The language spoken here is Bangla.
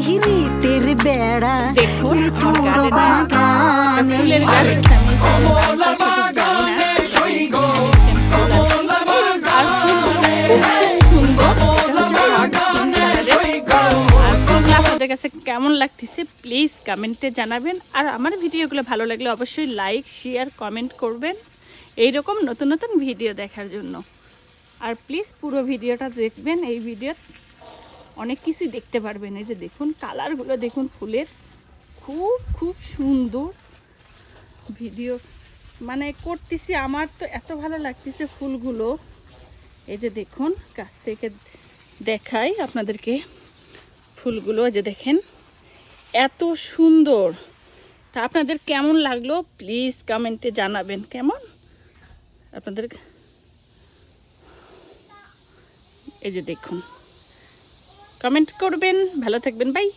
পিরিতের বেড়া দেখুন লিচুর বাগানে ফুলের গাছ কমলার বাগানে সইগ কমলার বাগানে কমলার বাগানে সইগ আপনাদের কাছে কেমন লাগতেছে প্লিজ কমেন্টে জানাবেন। আর আমার ভিডিওগুলো ভালো লাগলে অবশ্যই লাইক শেয়ার কমেন্ট করবেন এইরকম নতুন নতুন ভিডিও দেখার জন্য। আর প্লিজ পুরো ভিডিওটা দেখবেন, এই ভিডিও অনেক কিছু দেখতে পারবেন। এই যে দেখুন কালারগুলো দেখুন ফুলের, খুব খুব সুন্দর ভিডিও মানে করতেছি, আমার তো এত ভালো লাগতেছে ফুলগুলো। এই যে দেখুন কাছ থেকে দেখাই আপনাদেরকে ফুলগুলো, যে দেখেন এত সুন্দর। তা আপনাদের কেমন লাগলো প্লিজ কমেন্টে জানাবেন। কেমন আপনাদের, এই যে দেখুন কমেন্ট করবেন। ভালো থাকবেন, বাই।